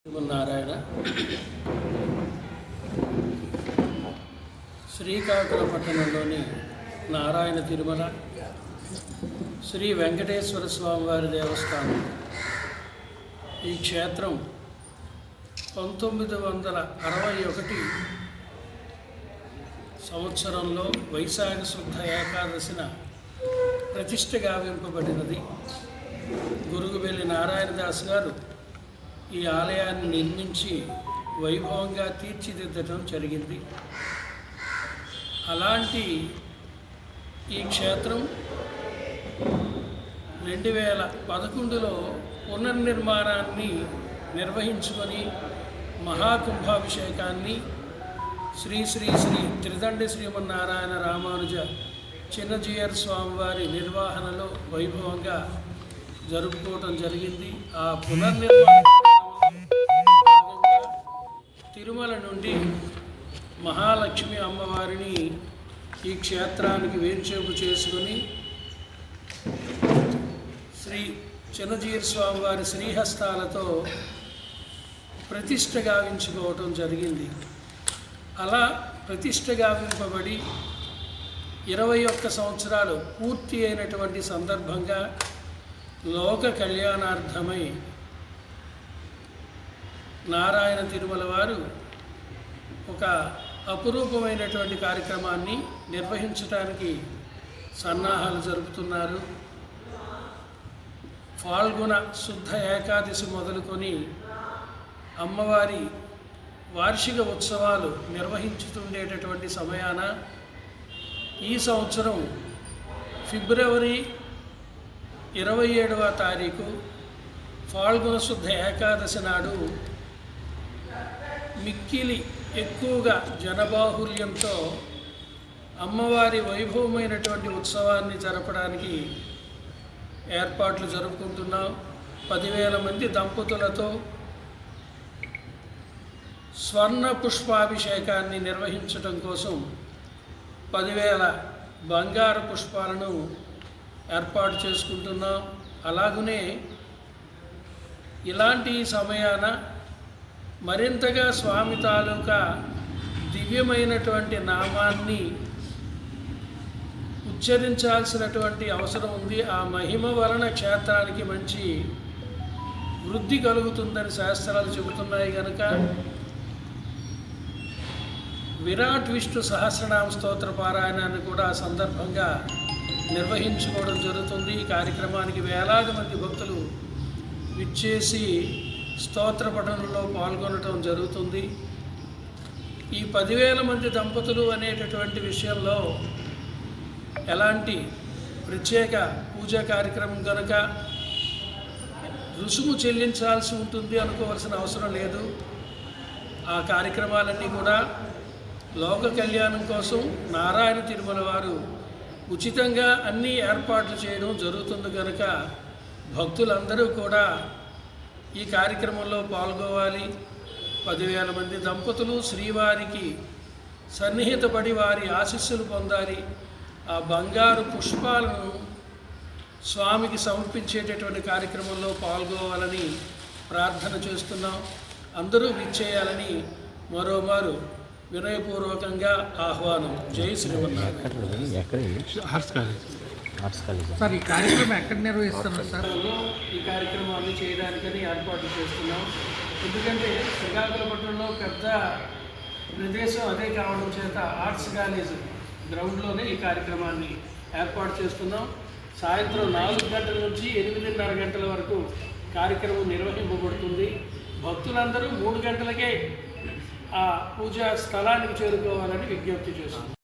నారాయణ శ్రీకాకుళం పట్టణంలోని నారాయణ తిరుమల శ్రీ వెంకటేశ్వర స్వామివారి దేవస్థానం. ఈ క్షేత్రం 1961 సంవత్సరంలో వైశాఖ శుద్ధ ఏకాదశిన ప్రతిష్ఠ గావింపబడినది. గురుగుబెల్లి నారాయణదాస్ గారు ఈ ఆలయాన్ని నిర్మించి వైభవంగా తీర్చిదిద్దడం జరిగింది. అలాంటి ఈ క్షేత్రం 2011లో పునర్నిర్మాణాన్ని నిర్వహించుకొని మహాకుంభాభిషేకాన్ని శ్రీ శ్రీ శ్రీ త్రిదండి శ్రీమన్నారాయణ రామానుజ చిన్నజీయర్ స్వామివారి నిర్వహణలో వైభవంగా జరుపుకోవటం జరిగింది. ఆ పునర్నిర్మాణం తిరుమల నుండి మహాలక్ష్మి అమ్మవారిని ఈ క్షేత్రానికి వేంచేపు చేసుకుని శ్రీ చిన్నజీయర్ స్వామివారి శ్రీహస్తాలతో ప్రతిష్ఠ గావించుకోవటం జరిగింది. అలా ప్రతిష్ఠ గావింపబడి 21 సంవత్సరాలు పూర్తి అయినటువంటి సందర్భంగా లోక కళ్యాణార్థమై నారాయణ తిరుమల వారు ఒక అపురూపమైనటువంటి కార్యక్రమాన్ని నిర్వహించడానికి సన్నాహాలు జరుపుతున్నారు. ఫాల్గుణ శుద్ధ ఏకాదశి మొదలుకొని అమ్మవారి వార్షిక ఉత్సవాలు నిర్వహించుతుండేటటువంటి సమయాన ఈ సంవత్సరం ఫిబ్రవరి 27వ తారీఖు ఫాల్గుణ శుద్ధ ఏకాదశి నాడు మిక్కిలి ఎక్కువగా జనబాహుల్యంతో అమ్మవారి వైభవమైనటువంటి ఉత్సవాన్ని జరపడానికి ఏర్పాట్లు జరుపుకుంటున్నాం. 10,000 మంది దంపతులతో స్వర్ణ పుష్పాభిషేకాన్ని నిర్వహించడం కోసం 10,000 బంగారు పుష్పాలను ఏర్పాటు చేసుకుంటున్నాం. అలాగనే ఇలాంటి సమయాన మరింతగా స్వామి తాలూకా దివ్యమైనటువంటి నామాన్ని ఉచ్చరించాల్సినటువంటి అవసరం ఉంది. ఆ మహిమ వలన క్షేత్రానికి మంచి వృద్ధి కలుగుతుందని శాస్త్రాలు చెబుతున్నాయి కనుక విరాట్ విష్ణు సహస్రనామ స్తోత్ర పారాయణాన్ని కూడా ఆ సందర్భంగా నిర్వహించుకోవడం జరుగుతుంది. ఈ కార్యక్రమానికి వేలాది మంది భక్తులు విచ్చేసి స్తోత్ర పఠనంలో పాల్గొనడం జరుగుతుంది. ఈ 10,000 మంది దంపతులు అనేటటువంటి విషయంలో ఎలాంటి ప్రత్యేక పూజా కార్యక్రమం కనుక రుసుము చెల్లించాల్సి ఉంటుంది అనుకోవాల్సిన అవసరం లేదు. ఆ కార్యక్రమాలన్నీ కూడా లోక కళ్యాణం కోసం నారాయణ తిరుమల వారు ఉచితంగా అన్ని ఏర్పాట్లు చేయడం జరుగుతుంది కనుక భక్తులందరూ కూడా ఈ కార్యక్రమంలో పాల్గొవాలి. 10,000 మంది దంపతులు శ్రీవారికి సన్నిహితపడి వారి ఆశీస్సులు పొందాలి. ఆ బంగారు పుష్పాలను స్వామికి సమర్పించేటటువంటి కార్యక్రమంలో పాల్గొవాలని ప్రార్థన చేస్తున్నాం. అందరూ విచ్చేయాలని మరోమారు వినయపూర్వకంగా ఆహ్వానం. జై శ్రీమన్నారాయణ. సార్, ఈ కార్యక్రమం ఎక్కడ నిర్వహిస్తున్నారు సార్? ఈ కార్యక్రమాన్ని చేయడానికని ఏర్పాటు చేస్తున్నాం. ఎందుకంటే శ్రీకాకుళపట్నంలో పెద్ద ప్రదేశం అదే కావడం చేత ఆర్ట్స్ కాలేజ్ గ్రౌండ్లోనే ఈ కార్యక్రమాన్ని ఏర్పాటు చేస్తున్నాం. సాయంత్రం 4 గంటల నుంచి 8:30 గంటల వరకు కార్యక్రమం నిర్వహింపబడుతుంది. భక్తులందరూ 3 గంటలకే ఆ పూజా స్థలానికి చేరుకోవాలని విజ్ఞప్తి చేస్తున్నాం.